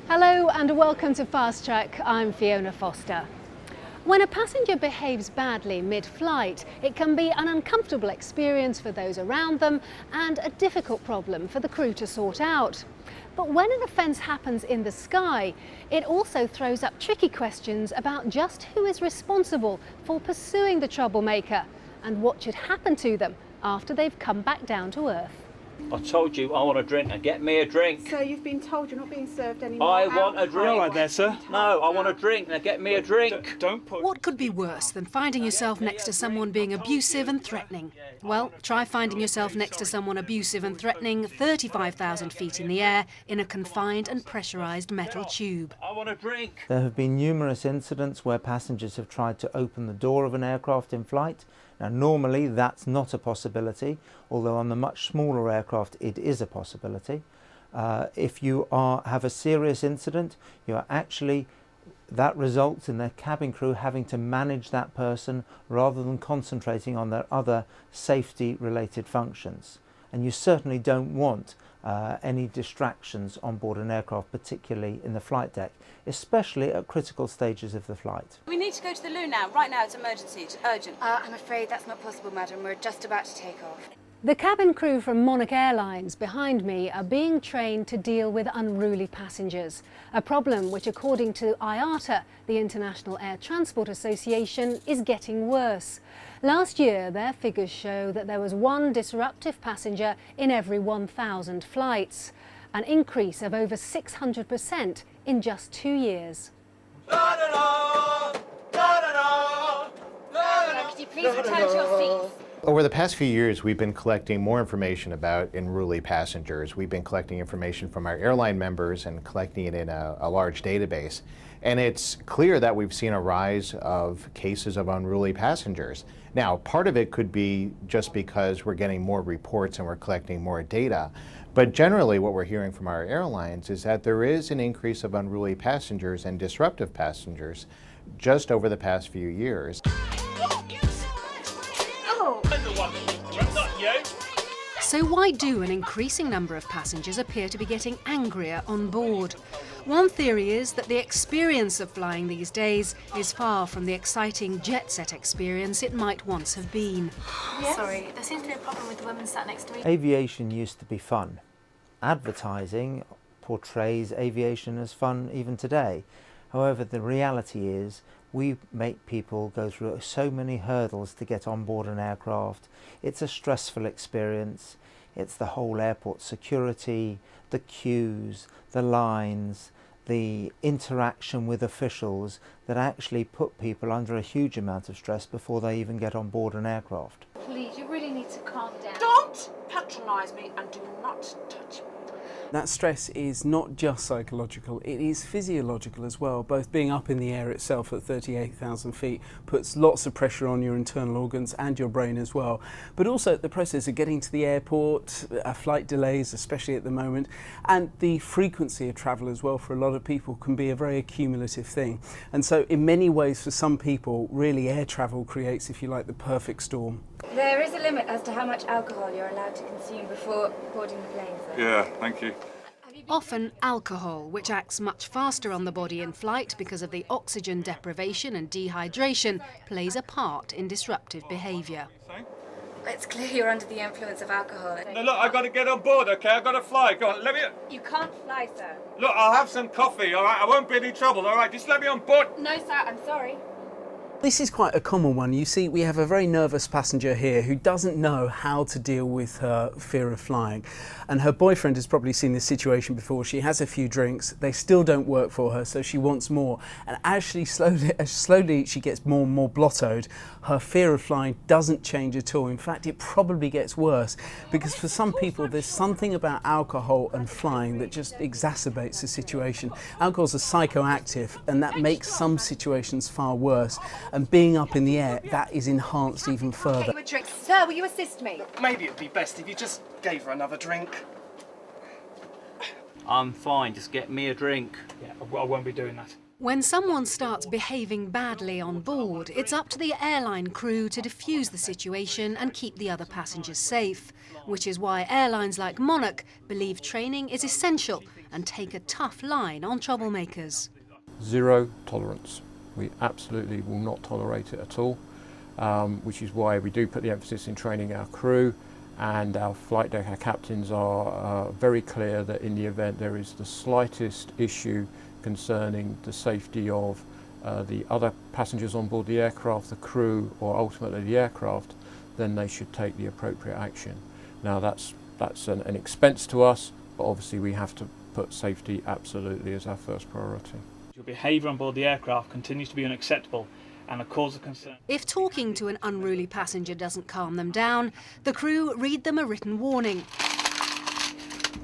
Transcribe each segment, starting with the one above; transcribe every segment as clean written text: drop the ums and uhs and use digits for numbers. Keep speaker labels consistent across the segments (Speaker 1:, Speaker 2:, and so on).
Speaker 1: Hello and welcome to Fast Track. I'm Fiona Foster. When a passenger behaves badly mid-flight, it can be an uncomfortable experience for those around them and a difficult problem for the crew to sort out. But when an offence happens in the sky, it also throws up tricky questions about just who is responsible for pursuing the troublemaker and what should happen to them after they've come back down to earth.
Speaker 2: I told you I want a drink, and get me a drink.
Speaker 3: So you've been told you're not being served anymore?
Speaker 2: I want a drink.
Speaker 4: All right there, sir.
Speaker 2: No, I want a drink, now get me a drink.
Speaker 4: Don't put...
Speaker 1: What could be worse than finding yourself next to someone being abusive and threatening? Well, try finding yourself next to someone abusive and threatening 35,000 feet in the air in a confined and pressurised metal tube.
Speaker 2: I want a drink.
Speaker 5: There have been numerous incidents where passengers have tried to open the door of an aircraft in flight. Now normally that's not a possibility, although on the much smaller aircraft it is a possibility. If you have a serious incident, that results in the cabin crew having to manage that person rather than concentrating on their other safety related functions. And you certainly don't want any distractions on board an aircraft, particularly in the flight deck, especially at critical stages of the flight.
Speaker 6: We need to go to the loo now. Right now it's emergency, it's urgent.
Speaker 7: I'm afraid that's not possible, madam. We're just about to take off.
Speaker 1: The cabin crew from Monarch Airlines behind me are being trained to deal with unruly passengers, a problem which, according to IATA, the International Air Transport Association, is getting worse. Last year, their figures show that there was one disruptive passenger in every 1,000 flights, an increase of over 600% in just 2 years.
Speaker 7: Could you please return to your seats?
Speaker 8: Over the past few years, we've been collecting more information about unruly passengers. We've been collecting information from our airline members and collecting it in a large database. And it's clear that we've seen a rise of cases of unruly passengers. Now, part of it could be just because we're getting more reports and we're collecting more data. But generally, what we're hearing from our airlines is that there is an increase of unruly passengers and disruptive passengers just over the past few years.
Speaker 1: So why do an increasing number of passengers appear to be getting angrier on board? One theory is that the experience of flying these days is far from the exciting jet-set experience it might once have been.
Speaker 7: Yes? Sorry, there seems to be a problem with the woman sat next to me.
Speaker 5: Aviation used to be fun. Advertising portrays aviation as fun even today. However, the reality is we make people go through so many hurdles to get on board an aircraft. It's a stressful experience. It's the whole airport security, the queues, the lines, the interaction with officials that actually put people under a huge amount of stress before they even get on board an aircraft.
Speaker 7: Please, you really need to calm down.
Speaker 6: Don't patronise me and do not touch me.
Speaker 4: That stress is not just psychological, it is physiological as well. Both being up in the air itself at 38,000 feet puts lots of pressure on your internal organs and your brain as well. But also the process of getting to the airport, flight delays, especially at the moment, and the frequency of travel as well for a lot of people can be a very accumulative thing. And so in many ways for some people, really air travel creates, if you like, the perfect storm.
Speaker 7: There is a limit as to how much alcohol you're allowed to consume before boarding the plane, sir.
Speaker 9: Yeah, thank you.
Speaker 1: Often alcohol, which acts much faster on the body in flight because of the oxygen deprivation and dehydration, plays a part in disruptive behaviour.
Speaker 7: It's clear you're under the influence of alcohol.
Speaker 9: No, look, I've got to get on board, okay? I've got to fly. Go on, let me...
Speaker 7: You can't fly, sir.
Speaker 9: Look, I'll have some coffee, all right? I won't be any trouble, all right? Just let me on board.
Speaker 7: No, sir, I'm sorry.
Speaker 4: This is quite a common one. You see, we have a very nervous passenger here who doesn't know how to deal with her fear of flying. And her boyfriend has probably seen this situation before. She has a few drinks, they still don't work for her, so she wants more. And as slowly she gets more and more blottoed, her fear of flying doesn't change at all. In fact, it probably gets worse, because for some people there's something about alcohol and flying that just exacerbates the situation. Alcohol's a psychoactive, and that makes some situations far worse. And being up in the air, that is enhanced even further.
Speaker 3: Sir, will you assist me?
Speaker 10: Maybe it'd be best if you just gave her another drink.
Speaker 2: I'm fine, just get me a drink.
Speaker 4: Yeah, I won't be doing that.
Speaker 1: When someone starts behaving badly on board, it's up to the airline crew to defuse the situation and keep the other passengers safe, which is why airlines like Monarch believe training is essential and take a tough line on troublemakers.
Speaker 11: Zero tolerance. We absolutely will not tolerate it at all, which is why we do put the emphasis in training our crew, and our flight deck, our captains are very clear that in the event there is the slightest issue concerning the safety of the other passengers on board the aircraft, the crew, or ultimately the aircraft, then they should take the appropriate action. Now that's an expense to us, but obviously we have to put safety absolutely as our first priority.
Speaker 12: Your behaviour on board the aircraft continues to be unacceptable and a cause of concern.
Speaker 1: If talking to an unruly passenger doesn't calm them down, the crew read them a written warning.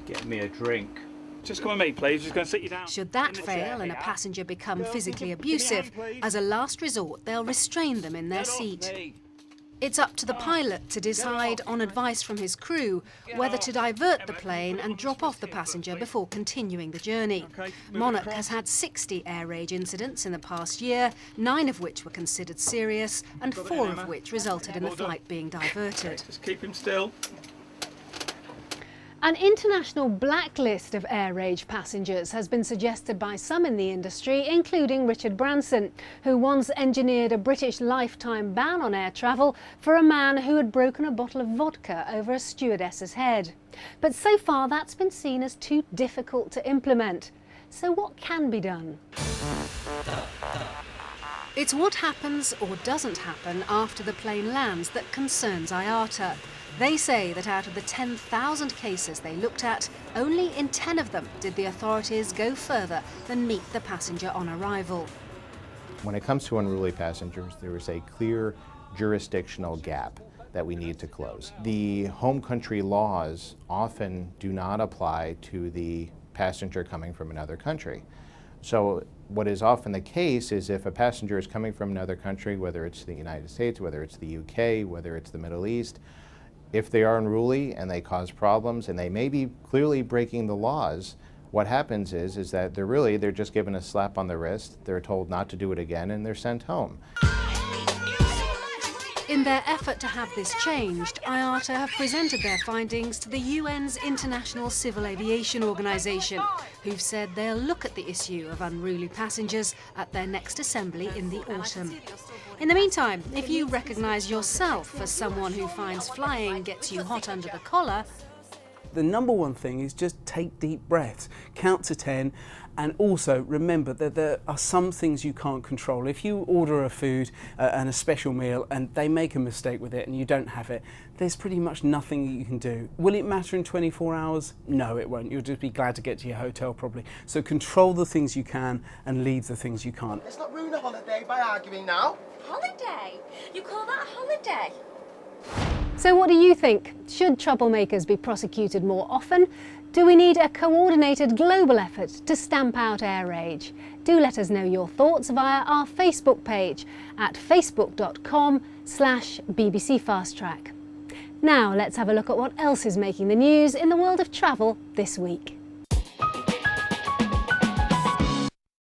Speaker 2: Get me a drink.
Speaker 12: Just come with me, please. Just going to sit you down.
Speaker 1: Should that fail and a passenger become physically abusive, as a last resort, they'll restrain them in their seat. It's up to the pilot to decide, on advice from his crew, whether to divert the plane and drop off the passenger before continuing the journey. Monarch has had 60 air rage incidents in the past year, 9 of which were considered serious and 4 of which resulted in the flight being diverted.
Speaker 12: Just keep him still.
Speaker 1: An international blacklist of air rage passengers has been suggested by some in the industry, including Richard Branson, who once engineered a British lifetime ban on air travel for a man who had broken a bottle of vodka over a stewardess's head. But so far that's been seen as too difficult to implement. So what can be done? It's what happens or doesn't happen after the plane lands that concerns IATA. They say that out of the 10,000 cases they looked at, only in 10 of them did the authorities go further than meet the passenger on arrival.
Speaker 8: When it comes to unruly passengers, there is a clear jurisdictional gap that we need to close. The home country laws often do not apply to the passenger coming from another country. So what is often the case is if a passenger is coming from another country, whether it's the United States, whether it's the UK, whether it's the Middle East, if they are unruly and they cause problems and they may be clearly breaking the laws, what happens is that they're just given a slap on the wrist, they're told not to do it again, and they're sent home.
Speaker 1: In their effort to have this changed, IATA have presented their findings to the UN's International Civil Aviation Organization, who've said they'll look at the issue of unruly passengers at their next assembly in the autumn. In the meantime, if you recognise yourself as someone who finds flying gets you hot under the collar,
Speaker 4: the number one thing is just take deep breaths, count to 10, and also remember that there are some things you can't control. If you order a food and a special meal and they make a mistake with it and you don't have it, there's pretty much nothing you can do. Will it matter in 24 hours? No, it won't. You'll just be glad to get to your hotel probably. So control the things you can and leave the things you can't.
Speaker 10: Let's not ruin a holiday by arguing now.
Speaker 7: Holiday? You call that a holiday?
Speaker 1: So what do you think? Should troublemakers be prosecuted more often? Do we need a coordinated global effort to stamp out air rage? Do let us know your thoughts via our Facebook page at facebook.com/BBC Fast Track. Now let's have a look at what else is making the news in the world of travel this week.